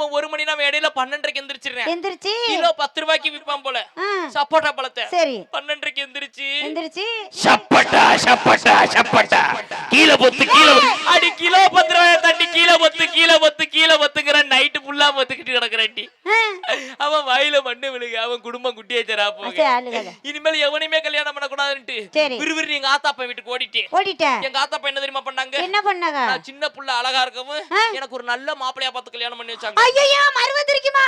இவன் 1 மணினா இடையில 12:30க்கு எந்திரிச்சு கிலோ 10 ரூபாய்க்கு விற்பான் போல சப்போட்டா பழத்தை. சரி 12:30க்கு எந்திரிச்சு சப்பட்டா கீழே பொத்து அடி கிலோ 10 ரூபாய் தட்டி கீழே பொத்துங்கிற நைட்டு ஃபுல்லா பொத்துக்கிட்டு கிடக்குறாண்டி. அவன் வாயில மண்ணு விழுக, அவன் குடும்பம் குட்டியாச்சரா போக. இனிமேல் எவனையுமே கல்யாணம் பண்ணக்கூடாதுன்ட்டு விறுவிறு எங்க ஆத்தாப்பா வீட்டுக்கு ஓடிட்டேன். எங்க ஆத்தாப்பா என்ன தெரியுமா பண்ணாங்க? என்ன பண்ணாங்க? நான் சின்ன புள்ள அழகா இருக்கவும் எனக்கு ஒரு நல்ல மாப்பிளையா பார்த்து கல்யாணம் பண்ணி வச்சாங்க. ஐயோ மறுவதிரிக்குமா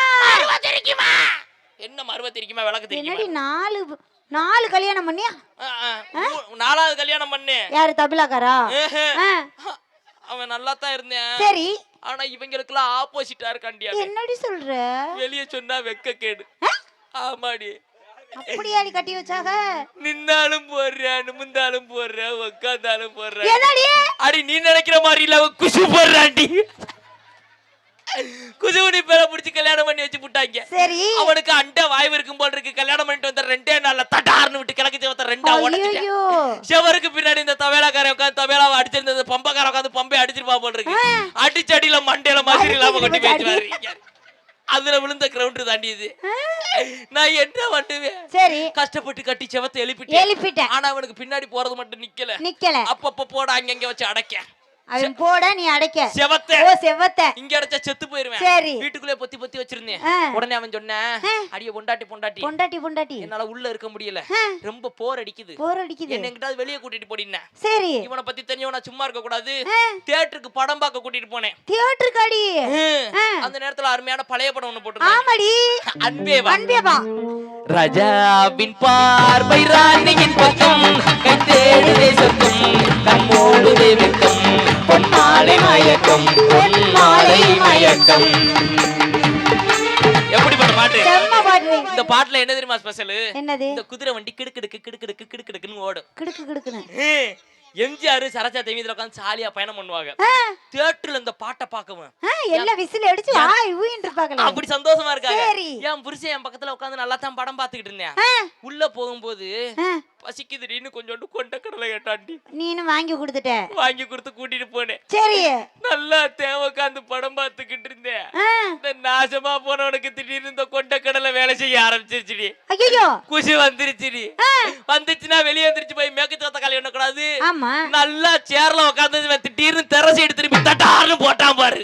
என்ன மறுவதிரிக்குமா விளக்கு தெரியுமா? என்னடி 4 கல்யாணம் பண்ணியா? 4வது கல்யாணம் பண்ணு. யாரு தபிலாக்காரா? அவன் நல்லா தான் இருந்தேன். சரி ஆனா இவங்களுக்குலாம் ஆப்போசிட்டா இருக்காண்டியா. என்னடி சொல்ற? வெளிய சொன்னா வெக்க கேடு. ஆமாடி. அப்படியாடி கட்டி வச்சாக? நின்னாலும் போடுறேன், நிமிந்தாலும் போடுறேன், உட்கார்ந்தாலும் போடுறேன். என்னடி? அடி நீ நினைக்கிற மாதிரி இல்ல, அவன் குசு போடுறாண்டி. குசுவனி பேரை பிடிச்சி கல்யாணம் பண்ணி வச்சு புட்டாங்க. சரி அவனுக்கு அண்டை வாய்வு இருக்கும் போல் இருக்கு. கல்யாணம் பண்ணிட்டு வந்த 2 நாள்ல தடார்னு விட்டு கிழக்கு சேவத்தை 2ஆ உடைச்சிட்டான். செவருக்கு பின்னாடி இந்த தவேலாக்காரன் உட்காந்து தவேலாவை அடிச்சிருந்தது, பம்பக்காரன் உட்காந்து பம்பை அடிச்சிருப்பா போல் இருக்கு. அடிச்சடியில மண்டையில மாதிரி இல்லாம கொண்டு போயிட்டு வரீங்க. அதுல விழுந்த கிரவுண்ட் தாண்டி இது. நான் என்ன பண்ணுவேன்? சரி கஷ்டப்பட்டு கட்டி செவத்தை எழுப்பிட்டேன். ஆனா அவனுக்கு பின்னாடி போறது மட்டும் நிக்கல. அப்பப்ப போட அங்க வச்சு அடைக்க. அவன் போட நீ அடைக்க. செவத்தை இங்க அடைச்சா செத்து போயிருவேன். சரி வீட்டுக்குள்ளே பொத்தி வச்சிருந்தேன். உடனே அவன் சொன்ன, அடியே பொண்டாட்டி என்னால உள்ள இருக்க முடியல, ரொம்ப போர் அடிக்குது, என்ன எங்கிட்டாவது வெளியே கூட்டிட்டு போடின. சரி இவனை பத்தி தெரிஞ்சவனா சும்மா இருக்க கூடாது, தியேட்டருக்கு படம் பார்க்க கூட்டிட்டு போனேன். தியேட்டருக்கு அடி? அந்த நேரத்துல அருமையான பழைய படம் ஒண்ணு போட்டு. ஆமாடி அன்பேவா. ராஜாவின் பார்வை ராணியின் பக்கம், கை தேடுதே சொர்க்கம், கண் மூடுதே வெட்கம், பொன்மாலை மயக்கம். எப்படிப்பட்ட பாட்டு? செம்ம பாட்டு. இந்த பாட்டுல என்ன தெரியுமா ஸ்பெஷல்? என்னது? இந்த குதிரை வண்டி கிடுக்கிடுக்குன்னு ஓடும். கிடுக்குன்னு எம்ஜிஆர் சரச்சா தேவியத்துல உட்காந்து சாலியா பயணம் பண்ணுவாங்க. தியேட்டர்ல இந்த பாட்டை பார்க்கவும் எல்லாம் விசில் அடிச்சு இருப்பாங்க. அப்படி சந்தோஷமா இருக்காங்க. என் புருஷன் என் பக்கத்துல உட்காந்து நல்லா தான் படம் பார்த்துக்கிட்டு இருந்தேன். உள்ள போகும்போது பசிக்குதுன்னு கொஞ்சோண்டு கொண்டக்கடலை கேட்டாண்டி. நீனும் வாங்கி கொடுத்து கூட்டிட்டு போனேன். சரி நல்லா தேவை உட்காந்து படம் பார்த்துக்கிட்டு இருந்தேன். இந்த நாசமா போனவனுக்கு திடீர்னு இந்த கொண்டக்கடலை வேலை செய்ய ஆரம்பிச்சிருச்சுடி. குஷி வந்துருச்சுடி. வந்துச்சுன்னா வெளியே வந்துருச்சு போய் மேற்கு தோத்த காலை எண்ணக்கூடாது. நல்லா சேர்ல உட்காந்து திடீர்னு தெரசி எடுத்து திரும்பி தட்டார்னு போட்டான் பாரு.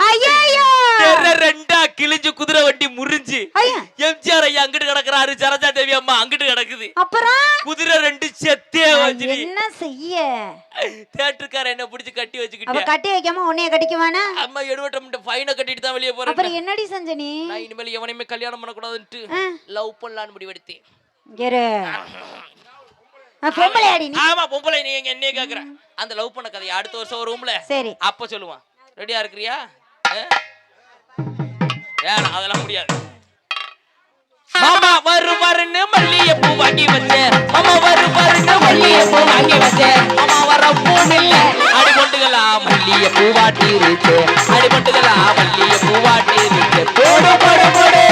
ரெண்டா கிழிஞ்சு குதிரை வண்டி முறிஞ்சு எம்ஜிஆர் ஐயா அங்கிட்டு கிடக்குறாரு, சரோஜா தேவி அம்மா அங்கிட்டு கிடக்குது. அப்புறம் குதிரை 2 செத்தே வச்சு என்ன செய்ய? தியேட்டர்கார என்ன பிடிச்சு கட்டி வச்சுக்கிட்டு. கட்டி வைக்காம உன்னைய கட்டிக்குவானா? அம்மா 7 ஃபைனை கட்டிட்டு தான் வெளியே போறேன். அப்புறம் என்னடி செஞ்ச நீ? நான் இனிமேல் எவனையுமே கல்யாணம் பண்ண கூடாதுன்னு லவ் பண்ணலான்னு முடிவெடுத்தேன். பொம்பளையாடி நீ? ஆமா பொம்பளை. நீ எங்க என்னைய கேக்குற? அந்த லவ் பண்ண கதையை அடுத்த வருஷம் ஒரு ரூம்ல அப்ப சொல்லுவான். ரெடியா இருக்கிறியா? அதெல்லாம் முடியாது. மாமா வருவாருன்னு மல்லிகைப்பூ வாங்கி வச்சேன். மாமா வருவாருன்னு மல்லிகைப்பூ வாங்கி வச்சேன். மாமா வர பூமில்ல அடிபட்டுகளா மல்லிகைப்பூ வாட்டி இருக்கு, அடிபட்டுகளா மல்லிகைப்பூ வாட்டி இருக்கு. போடு போடு போடு